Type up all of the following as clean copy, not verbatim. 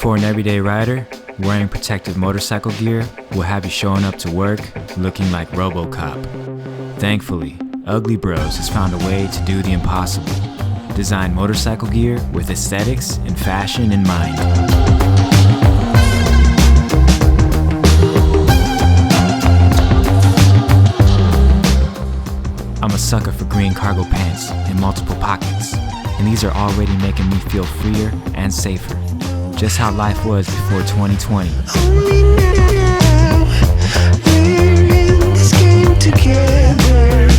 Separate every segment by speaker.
Speaker 1: For an everyday rider, wearing protective motorcycle gear will have you showing up to work looking like RoboCop. Thankfully, uglyBROS has found a way to do the impossible. Design motorcycle gear with aesthetics and fashion in mind. I'm a sucker for green cargo pants in multiple pockets, and these are already making me feel freer and safer. Just how life was before 2020.
Speaker 2: Only now, we're in this game together.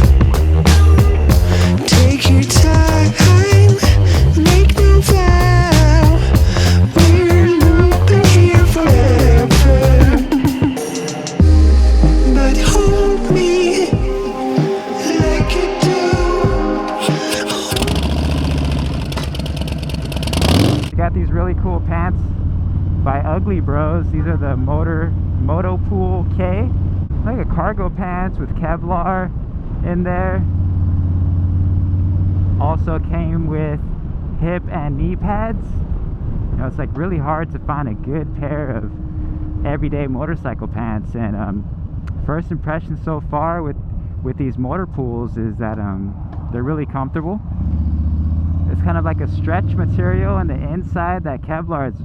Speaker 2: Take your time, make no vow. We're looping here forever. But hold me like you
Speaker 3: We got these really cool pants by uglyBROS. These are the MotorPOOL-K. Like a cargo pants with Kevlar in there. Also came with hip and knee pads. You know, it's like really hard to find a good pair of everyday motorcycle pants, and first impression so far with these MotorPOOLs is that they're really comfortable. It's kind of like a stretch material, and the inside, that Kevlar is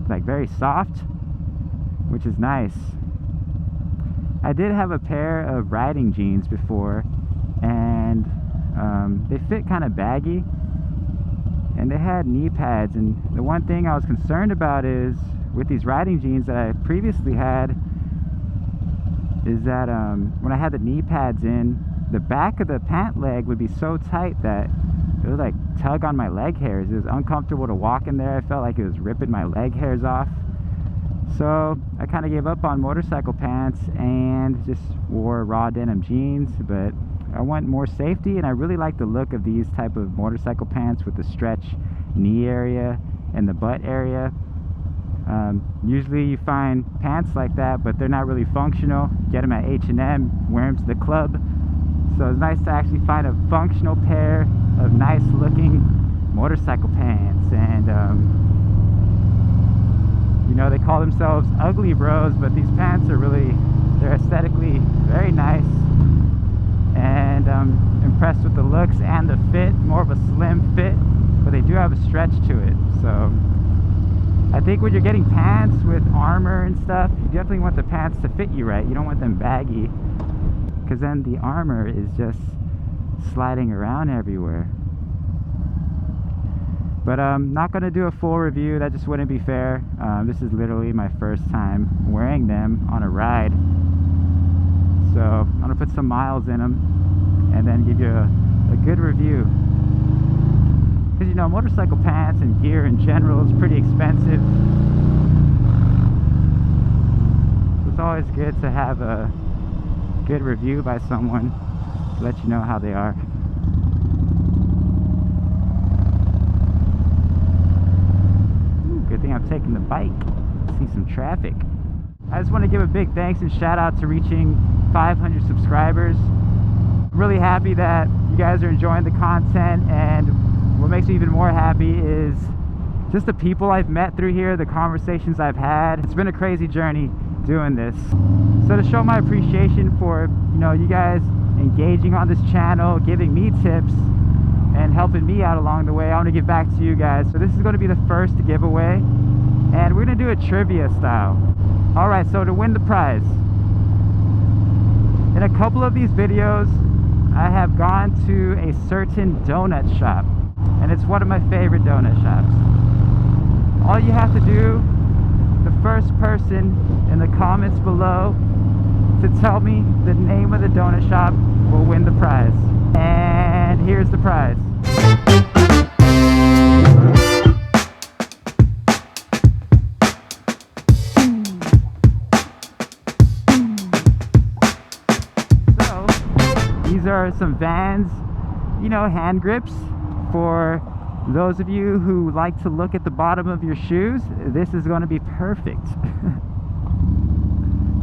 Speaker 3: like very soft, which is nice. I did have a pair of riding jeans before, and they fit kind of baggy, and they had knee pads. And the one thing I was concerned about is with these riding jeans that I previously had is that when I had the knee pads in, the back of the pant leg would be so tight that it would like tug on my leg hairs. It was uncomfortable to walk in there. I felt like it was ripping my leg hairs off. So I kind of gave up on motorcycle pants and just wore raw denim jeans. But I want more safety, and I really like the look of these type of motorcycle pants with the stretch knee area and the butt area. Usually you find pants like that, but they're not really functional. Get them at H&M, wear them to the club. So it's nice to actually find a functional pair of nice looking motorcycle pants. And you know, they call themselves uglyBROS, but these pants are really, they're aesthetically very nice, and I'm impressed with the looks and the fit. More of a slim fit, but they do have a stretch to it. So I think when you're getting pants with armor and stuff, you definitely want the pants to fit you right. You don't want them baggy, because then the armor is just sliding around everywhere. But I'm not going to do a full review. That just wouldn't be fair. This is literally my first time wearing them on a ride. So I'm going to put some miles in them and then give you a good review. Because, you know, motorcycle pants and gear in general is pretty expensive. So it's always good to have a good review by someone to let you know how they are. Good thing I'm taking the bike. See some traffic. I just want to give a big thanks and shout out to reaching 500 subscribers. I'm really happy that you guys are enjoying the content, and what makes me even more happy is just the people I've met through here, the conversations I've had. It's been a crazy journey doing this. So to show my appreciation for, you know, you guys engaging on this channel, giving me tips and helping me out along the way, I want to give back to you guys. So this is going to be the first giveaway, and we're going to do it trivia style. Alright, so to win the prize, in a couple of these videos I have gone to a certain donut shop, and it's one of my favorite donut shops. All you have to do, the first person in the comments below to tell me the name of the donut shop will win the prize. And here's the prize. So, these are some Vans, you know, hand grips. For those of you who like to look at the bottom of your shoes, this is going to be perfect.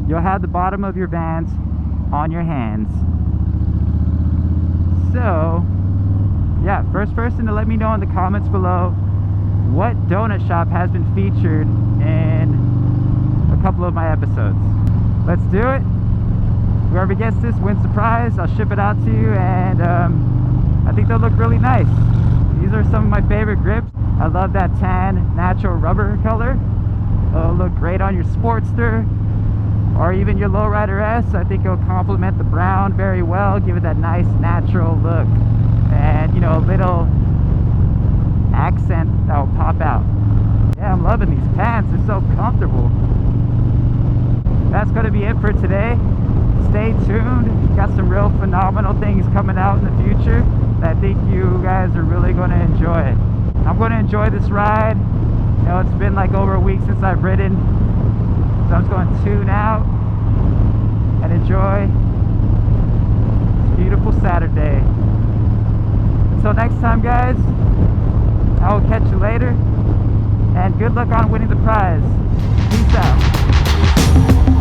Speaker 3: You'll have the bottom of your Vans on your hands. So yeah, first person to let me know in the comments below what donut shop has been featured in a couple of my episodes. Let's do it. Whoever gets this wins the prize. I'll ship it out to you, and I think they'll look really nice. These are some of my favorite grips. I love that tan natural rubber color. It'll look great on your Sportster or even your Lowrider S. I think it'll complement the brown very well, give it that nice natural look, and you know, a little accent that will pop out. Yeah, I'm loving these pants. They're so comfortable. That's going to be it for today. Stay tuned. Got some real phenomenal things coming out in the future that I think you guys are really going to enjoy. I'm going to enjoy this ride. You know, it's been like over a week since I've ridden, so I'm just going to tune out and enjoy this beautiful Saturday. Until next time, guys, I will catch you later, and good luck on winning the prize. Peace out.